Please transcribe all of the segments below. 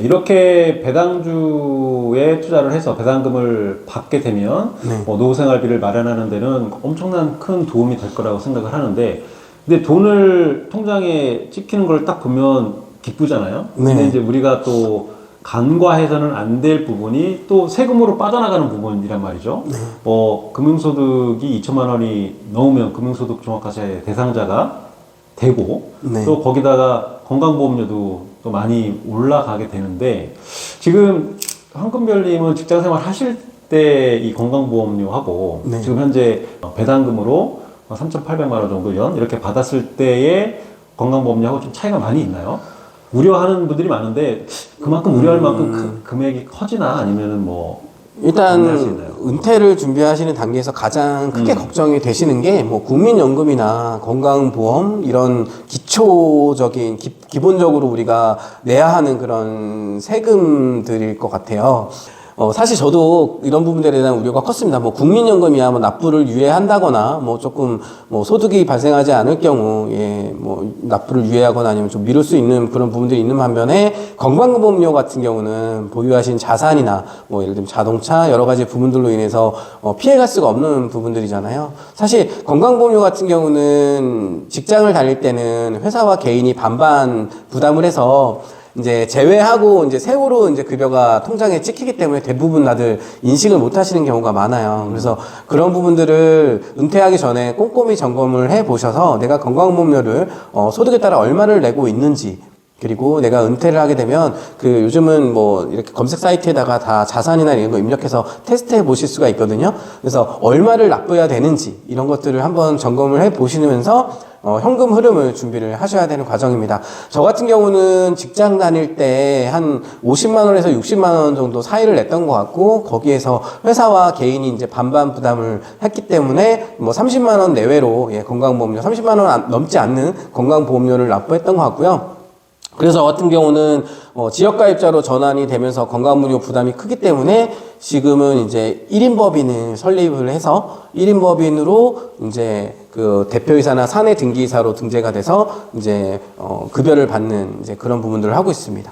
이렇게 배당주에 투자를 해서 배당금을 받게 되면 네. 노후생활비를 마련하는 데는 엄청난 큰 도움이 될 거라고 생각을 하는데, 근데 돈을 통장에 찍히는 걸 딱 보면 기쁘잖아요. 네. 근데 이제 우리가 또 간과해서는 안 될 부분이 또 세금으로 빠져나가는 부분이란 말이죠. 네. 금융소득이 2천만 원이 넘으면 금융소득 종합과세 대상자가 되고, 네. 또 거기다가 건강보험료도 또 많이 올라가게 되는데, 지금 황금별님은 직장생활 하실 때 이 건강보험료하고 네. 지금 현재 배당금으로 3,800만 원 정도 연 이렇게 받았을 때의 건강보험료하고 좀 차이가 많이 있나요? 우려하는 분들이 많은데 그만큼 우려할 만큼 금액이 커지나 아니면은 뭐 일단 관리할 수 있나요? 은퇴를 준비하시는 단계에서 가장 크게 걱정이 되시는 게 뭐 국민연금이나 건강보험 이런 기초적인 기본적으로 우리가 내야 하는 그런 세금들일 것 같아요. 사실 저도 이런 부분들에 대한 우려가 컸습니다. 뭐 국민연금이야 뭐 납부를 유예한다거나 뭐 조금 뭐 소득이 발생하지 않을 경우에 뭐 납부를 유예하거나 아니면 좀 미룰 수 있는 그런 부분들이 있는 반면에 건강보험료 같은 경우는 보유하신 자산이나 뭐 예를 들면 자동차 여러 가지 부분들로 인해서 피해갈 수가 없는 부분들이잖아요. 사실 건강보험료 같은 경우는 직장을 다닐 때는 회사와 개인이 반반 부담을 해서 이제 제외하고 이제 세후로 이제 급여가 통장에 찍히기 때문에 대부분 다들 인식을 못 하시는 경우가 많아요. 그래서 그런 부분들을 은퇴하기 전에 꼼꼼히 점검을 해 보셔서 내가 건강보험료를 소득에 따라 얼마를 내고 있는지, 그리고 내가 은퇴를 하게 되면 그 요즘은 뭐 이렇게 검색 사이트에다가 다 자산이나 이런 거 입력해서 테스트해 보실 수가 있거든요. 그래서 얼마를 납부해야 되는지 이런 것들을 한번 점검을 해 보시면서 현금 흐름을 준비를 하셔야 되는 과정입니다. 저 같은 경우는 직장 다닐 때 한 50만 원에서 60만 원 정도 사이를 냈던 것 같고, 거기에서 회사와 개인이 이제 반반 부담을 했기 때문에 뭐 30만 원 내외로 건강보험료 30만 원 넘지 않는 건강보험료를 납부했던 것 같고요. 그래서 저 같은 경우는 지역가입자로 전환이 되면서 건강보험료 부담이 크기 때문에 지금은 이제 1인 법인을 설립을 해서 1인 법인으로 이제 그 대표이사나 사내 등기이사로 등재가 돼서 이제 급여를 받는 이제 그런 부분들을 하고 있습니다.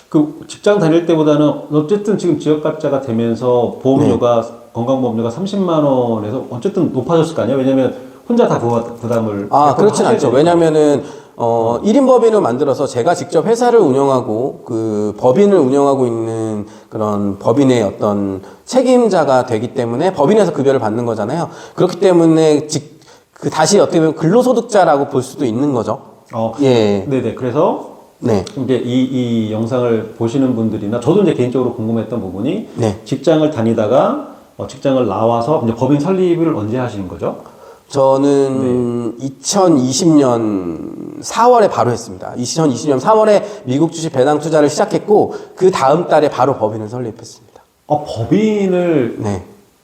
그 직장 다닐 때보다는 어쨌든 지금 지역가입자가 되면서 보험료가 건강보험료가 30만 원에서 어쨌든 높아졌을 거 아니에요? 왜냐면 혼자 다 부담을 그렇진 않죠. 되니까. 왜냐면은 1인 법인을 만들어서 제가 직접 회사를 운영하고 그 법인을 운영하고 있는 그런 법인의 어떤 책임자가 되기 때문에 법인에서 급여를 받는 거잖아요. 그렇기 때문에 다시 어떻게 보면 근로소득자라고 볼 수도 있는 거죠. 예. 네네. 그래서 네. 이제 이 영상을 보시는 분들이나 저도 이제 개인적으로 궁금했던 부분이 네. 직장을 다니다가 직장을 나와서 이제 법인 설립을 언제 하시는 거죠? 저는 2020년 4월에 바로 했습니다. 2020년 4월에 미국 주식 배당 투자를 시작했고 그 다음 달에 바로 법인을 설립했습니다. 법인을 네.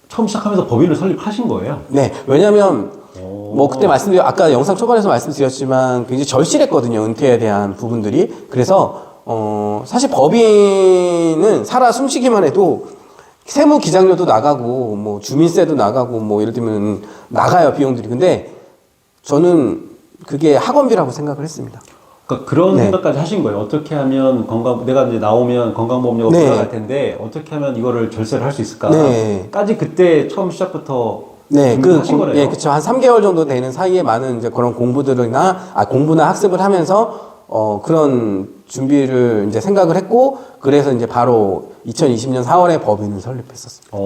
처음 시작하면서 법인을 설립하신 거예요? 네. 왜냐면 뭐 그때 아까 영상 초반에서 말씀드렸지만 굉장히 절실했거든요. 은퇴에 대한 부분들이. 그래서 사실 법인은 살아 숨쉬기만 해도 세무 기장료도 나가고 뭐 주민세도 나가고 뭐 예를 들면 나가요, 비용들이. 근데 저는 그게 학원비라고 생각을 했습니다. 그러니까 그런 네. 생각까지 하신 거예요. 어떻게 하면 내가 이제 나오면 건강보험료가 네. 올라갈 텐데 어떻게 하면 이거를 절세를 할 수 있을까? 네. 까지 그때 처음 시작부터 네, 하신 거네요. 예, 그쵸. 한 3개월 정도 되는 사이에 많은 이제 그런 공부나 학습을 하면서 그런 준비를 이제 생각을 했고, 그래서 이제 바로 2020년 4월에 법인을 설립했었습니다.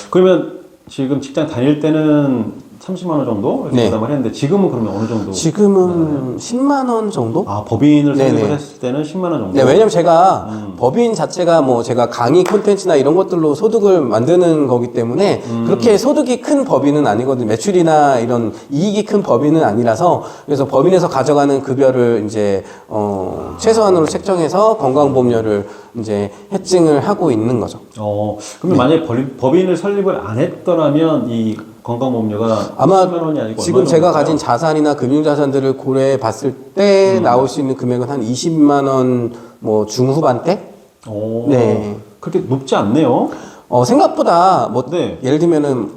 그러면 지금 직장 다닐 때는 30만 원 정도 이렇게 네. 부담을 했는데 지금은 그러면 어느 정도? 지금은 10만 원 정도? 법인을 설립을 네네. 했을 때는 10만 원 정도? 네, 왜냐면 제가 법인 자체가 뭐 제가 강의 콘텐츠나 이런 것들로 소득을 만드는 거기 때문에 그렇게 소득이 큰 법인은 아니거든요. 매출이나 이런 이익이 큰 법인은 아니라서, 그래서 법인에서 가져가는 급여를 이제 최소한으로 책정해서 건강보험료를 이제 해증을 하고 있는 거죠. 그러면 만약에 법인을 설립을 안 했더라면 이 건강보험료가 아마 10만 원이 아니고 지금 얼마 제가 정도일까요? 가진 자산이나 금융자산들을 고려해 봤을 때 나올 수 있는 금액은 한 20만 원 뭐 중후반대? 네. 그렇게 높지 않네요. 생각보다 뭐 네. 예를 들면은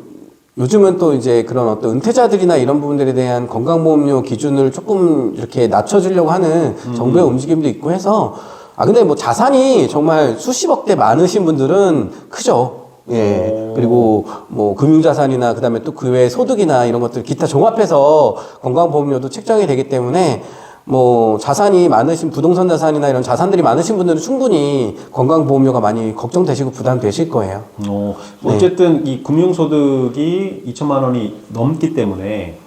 요즘은 또 이제 그런 어떤 은퇴자들이나 이런 부분들에 대한 건강보험료 기준을 조금 이렇게 낮춰주려고 하는 정부의 움직임도 있고 해서 근데 뭐 자산이 정말 수십억대 많으신 분들은 크죠. 예. 그리고 뭐 금융자산이나 그다음에 또 그 외 소득이나 이런 것들 기타 종합해서 건강보험료도 책정이 되기 때문에 뭐 자산이 많으신 부동산 자산이나 이런 자산들이 많으신 분들은 충분히 건강보험료가 많이 걱정되시고 부담되실 거예요. 어쨌든 이 금융소득이 2천만 원이 넘기 때문에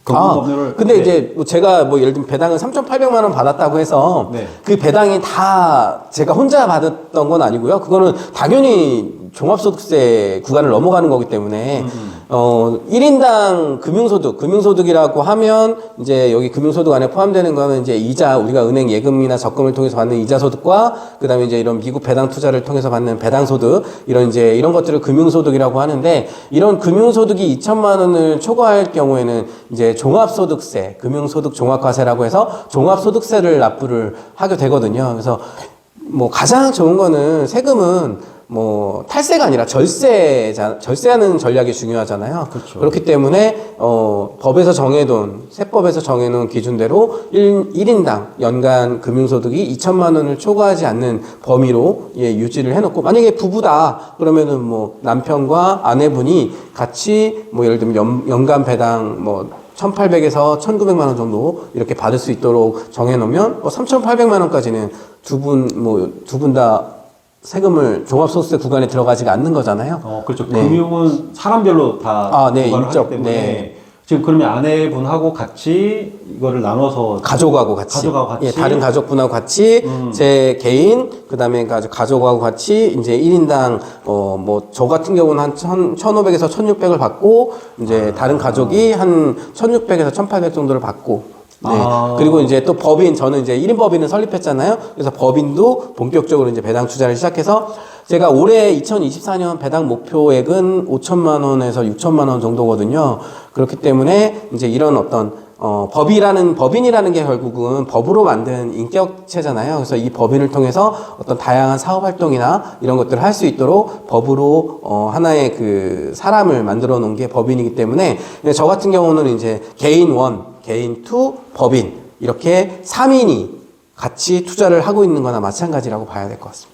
건강보험료를 근데 이제 뭐 제가 뭐 예를 들면 배당을 3,800만 원 받았다고 해서 네. 그 배당이 다 제가 혼자 받았던 건 아니고요. 그거는 당연히 종합소득세 구간을 넘어가는 거기 때문에 1인당 금융소득이라고 하면 이제 여기 금융소득 안에 포함되는 거는 이제 이자, 우리가 은행 예금이나 적금을 통해서 받는 이자 소득과 그다음에 이제 이런 미국 배당 투자를 통해서 받는 배당 소득, 이런 것들을 금융소득이라고 하는데, 이런 금융소득이 2천만 원을 초과할 경우에는 이제 종합소득세, 금융소득 종합과세라고 해서 종합소득세를 납부를 하게 되거든요. 그래서 뭐 가장 좋은 거는 세금은 뭐 탈세가 아니라 절세하는 전략이 중요하잖아요. 그렇죠. 그렇기 때문에 법에서 정해둔, 세법에서 정해놓은 기준대로 1인당 연간 금융소득이 2천만 원을 초과하지 않는 범위로 유지를 해놓고, 만약에 부부다 그러면은 뭐 남편과 아내분이 같이 뭐 예를 들면 연간 배당 뭐 1,800에서 1,900만 원 정도 이렇게 받을 수 있도록 정해놓으면 3,800만 원까지는 두 분 다 세금을 종합소득세 구간에 들어가지가 않는 거잖아요. 그렇죠. 네. 금융은 사람별로 다 네, 부과를 인적, 하기 때문에 네. 지금 그러면 아내분하고 같이 이거를 나눠서 가족하고 같이. 예, 다른 가족분하고 같이, 제 개인, 그 다음에 가족하고 같이, 이제 1인당, 뭐, 저 같은 경우는 한 1,500에서 1,600을 받고, 이제 다른 가족이 한 1,600에서 1,800 정도를 받고, 네. 그리고 이제 또 저는 이제 1인 법인을 설립했잖아요. 그래서 법인도 본격적으로 이제 배당 투자를 시작해서, 제가 올해 2024년 배당 목표액은 5천만 원에서 6천만 원 정도거든요. 그렇기 때문에 이제 이런 어떤 법인이라는 게 결국은 법으로 만든 인격체잖아요. 그래서 이 법인을 통해서 어떤 다양한 사업 활동이나 이런 것들을 할 수 있도록 법으로 하나의 그 사람을 만들어 놓은 게 법인이기 때문에, 저 같은 경우는 이제 개인 1, 개인 2, 법인 이렇게 3인이 같이 투자를 하고 있는 거나 마찬가지라고 봐야 될 것 같습니다.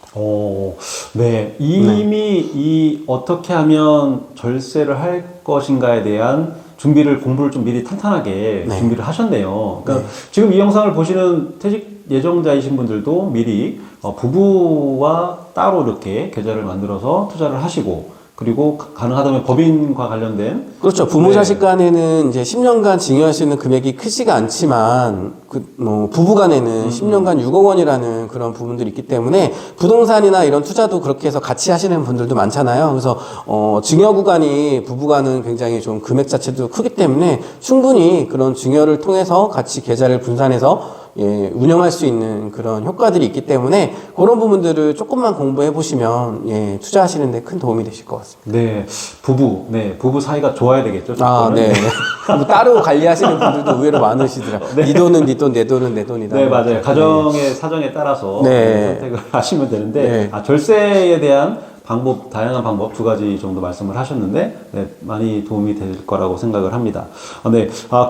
네. 이미 어떻게 하면 절세를 할 것인가에 대한 공부를 좀 미리 탄탄하게 네. 준비를 하셨네요. 그러니까 네. 지금 이 영상을 보시는 퇴직 예정자이신 분들도 미리 부부와 따로 이렇게 계좌를 만들어서 투자를 하시고, 그리고 가능하다면 법인과 관련된, 그렇죠. 부모 자식 간에는 이제 10년간 징여할 수 있는 금액이 크지가 않지만, 부부간에는 10년간 6억 원이라는 그런 부분들이 있기 때문에, 부동산이나 이런 투자도 그렇게 해서 같이 하시는 분들도 많잖아요. 그래서 증여 구간이 부부간은 굉장히 좀 금액 자체도 크기 때문에 충분히 그런 증여를 통해서 같이 계좌를 분산해서 운영할 수 있는 그런 효과들이 있기 때문에, 그런 부분들을 조금만 공부해 보시면 투자하시는 데 큰 도움이 되실 것 같습니다. 네, 부부 사이가 좋아야 되겠죠. 네. 뭐 따로 관리하시는 분들도 의외로 많으시더라고요. 네 돈은 네 돈, 내 돈은 내 돈이다. 네, 맞아요. 가정의 사정에 따라서 선택을 하시면 되는데, 절세에 대한 다양한 방법 2가지 정도 말씀을 하셨는데, 많이 도움이 될 거라고 생각을 합니다.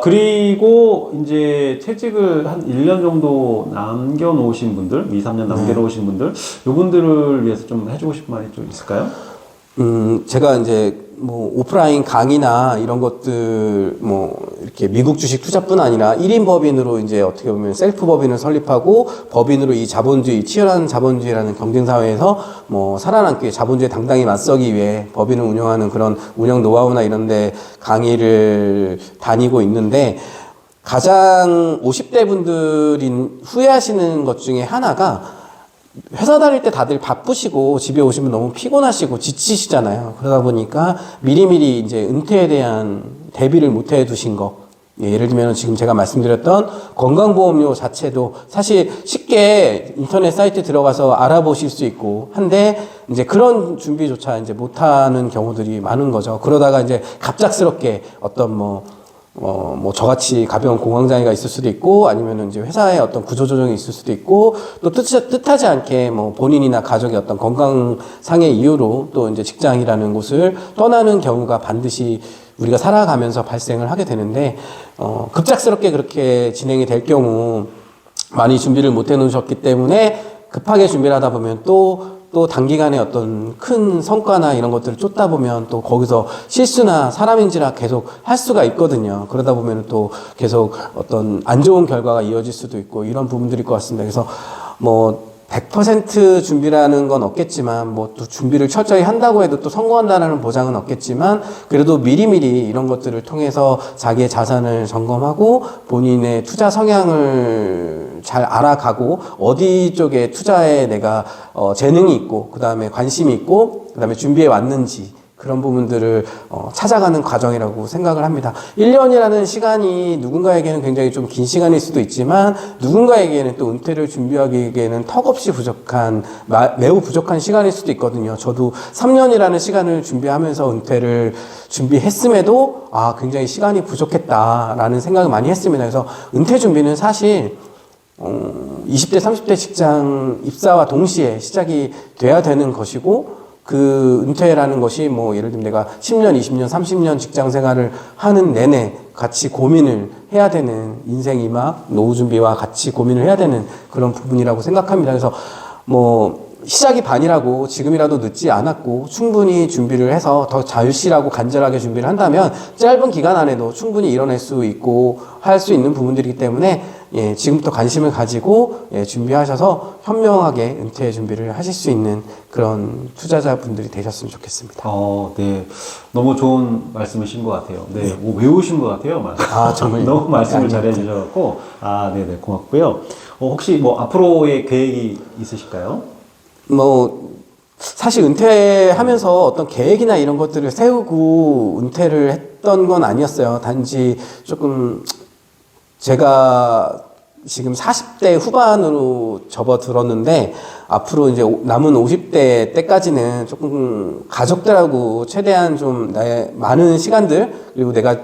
그리고 이제 퇴직을 한 1년 정도 남겨놓으신 분들, 2, 3년 남겨놓으신 분들, 요분들을 위해서 좀 해주고 싶은 말이 좀 있을까요? 제가 이제 뭐 오프라인 강의나 이런 것들 이렇게 미국 주식 투자뿐 아니라 1인 법인으로 이제 어떻게 보면 셀프 법인을 설립하고, 법인으로 이 치열한 자본주의라는 경쟁 사회에서 살아남기, 자본주의에 당당히 맞서기 위해 법인을 운영하는 그런 운영 노하우나 이런 데 강의를 다니고 있는데, 가장 50대 분들이 후회하시는 것 중에 하나가, 회사 다닐 때 다들 바쁘시고 집에 오시면 너무 피곤하시고 지치시잖아요. 그러다 보니까 미리미리 이제 은퇴에 대한 대비를 못 해 두신 거. 예를 들면 지금 제가 말씀드렸던 건강보험료 자체도 사실 쉽게 인터넷 사이트 들어가서 알아보실 수 있고 한데, 이제 그런 준비조차 이제 못하는 경우들이 많은 거죠. 그러다가 이제 갑작스럽게 어떤 저같이 가벼운 공황장애가 있을 수도 있고, 아니면은 이제 회사의 어떤 구조조정이 있을 수도 있고, 또 뜻하지 않게 본인이나 가족의 어떤 건강상의 이유로 또 이제 직장이라는 곳을 떠나는 경우가 반드시 우리가 살아가면서 발생을 하게 되는데, 급작스럽게 그렇게 진행이 될 경우 많이 준비를 못 해놓으셨기 때문에 급하게 준비를 하다 보면 또 단기간에 어떤 큰 성과나 이런 것들을 쫓다 보면 또 거기서 실수나 사람인지라 계속 할 수가 있거든요. 그러다 보면 또 계속 어떤 안 좋은 결과가 이어질 수도 있고 이런 부분들일 것 같습니다. 그래서 뭐 100% 준비라는 건 없겠지만 뭐 또 준비를 철저히 한다고 해도 또 성공한다는 보장은 없겠지만 그래도 미리미리 이런 것들을 통해서 자기의 자산을 점검하고 본인의 투자 성향을 잘 알아가고 어디 쪽에 투자에 내가 재능이 있고 그 다음에 관심이 있고 그 다음에 준비해 왔는지 그런 부분들을 찾아가는 과정이라고 생각을 합니다. 1년이라는 시간이 누군가에게는 굉장히 좀 긴 시간일 수도 있지만 누군가에게는 또 은퇴를 준비하기에는 턱없이 부족한 매우 부족한 시간일 수도 있거든요. 저도 3년이라는 시간을 준비하면서 은퇴를 준비했음에도 굉장히 시간이 부족했다라는 생각을 많이 했습니다. 그래서 은퇴 준비는 사실 20대, 30대 직장 입사와 동시에 시작이 돼야 되는 것이고 그 은퇴라는 것이 뭐 예를 들면 내가 10년, 20년, 30년 직장 생활을 하는 내내 같이 고민을 해야 되는 인생 이막 노후 준비와 같이 고민을 해야 되는 그런 부분이라고 생각합니다. 그래서 뭐 시작이 반이라고 지금이라도 늦지 않았고 충분히 준비를 해서 더 절실하고 간절하게 준비를 한다면 짧은 기간 안에도 충분히 이뤄낼 수 있고 할 수 있는 부분들이기 때문에 지금부터 관심을 가지고 준비하셔서 현명하게 은퇴 준비를 하실 수 있는 그런 투자자분들이 되셨으면 좋겠습니다. 네. 너무 좋은 말씀이신 것 같아요. 네. 뭐 외우신 것 같아요. 정말. 너무 말씀을 잘 해주셔서 네네. 고맙고요. 혹시 뭐 앞으로의 계획이 있으실까요? 뭐 사실 은퇴하면서 어떤 계획이나 이런 것들을 세우고 은퇴를 했던 건 아니었어요. 단지 조금 제가 지금 40대 후반으로 접어들었는데 앞으로 이제 남은 50대 때까지는 조금 가족들하고 최대한 좀 나의 많은 시간들 그리고 내가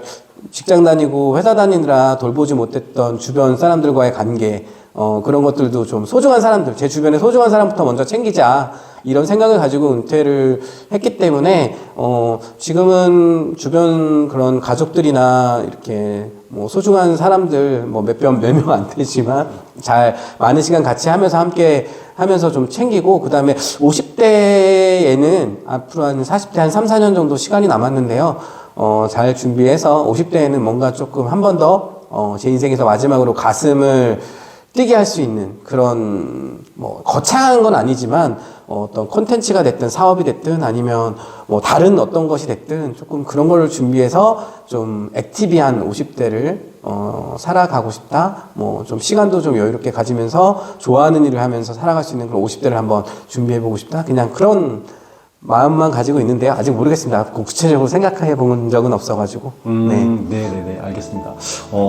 직장 다니고 회사 다니느라 돌보지 못했던 주변 사람들과의 관계 그런 것들도 좀 소중한 사람들, 제 주변에 소중한 사람부터 먼저 챙기자. 이런 생각을 가지고 은퇴를 했기 때문에, 지금은 주변 그런 가족들이나 이렇게 뭐 소중한 사람들, 뭐 몇 명 안 되지만 많은 시간 같이 하면서 함께 하면서 좀 챙기고, 그 다음에 50대에는 앞으로 한 40대 한 3, 4년 정도 시간이 남았는데요. 잘 준비해서 50대에는 뭔가 조금 한 번 더, 제 인생에서 마지막으로 가슴을 뛰게 할 수 있는 그런 뭐 거창한 건 아니지만 어떤 콘텐츠가 됐든 사업이 됐든 아니면 뭐 다른 어떤 것이 됐든 조금 그런 걸 준비해서 좀 액티비한 50대를 살아가고 싶다. 뭐 좀 시간도 좀 여유롭게 가지면서 좋아하는 일을 하면서 살아갈 수 있는 그런 50대를 한번 준비해 보고 싶다. 그냥 그런 마음만 가지고 있는데요. 아직 모르겠습니다. 구체적으로 생각해 본 적은 없어가지고. 네네네, 알겠습니다.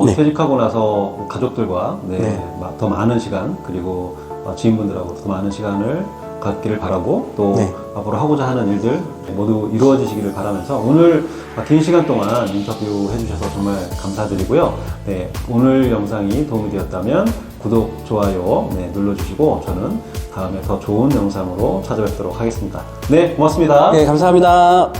네. 퇴직하고 나서 가족들과 네. 더 많은 시간, 그리고 지인분들하고 더 많은 시간을 갖기를 바라고 또 네. 앞으로 하고자 하는 일들 모두 이루어지시기를 바라면서 오늘 긴 시간 동안 인터뷰 해주셔서 정말 감사드리고요. 네, 오늘 영상이 도움이 되었다면 구독, 좋아요 눌러주시고 저는 다음에 더 좋은 영상으로 찾아뵙도록 하겠습니다. 네, 고맙습니다. 네, 감사합니다.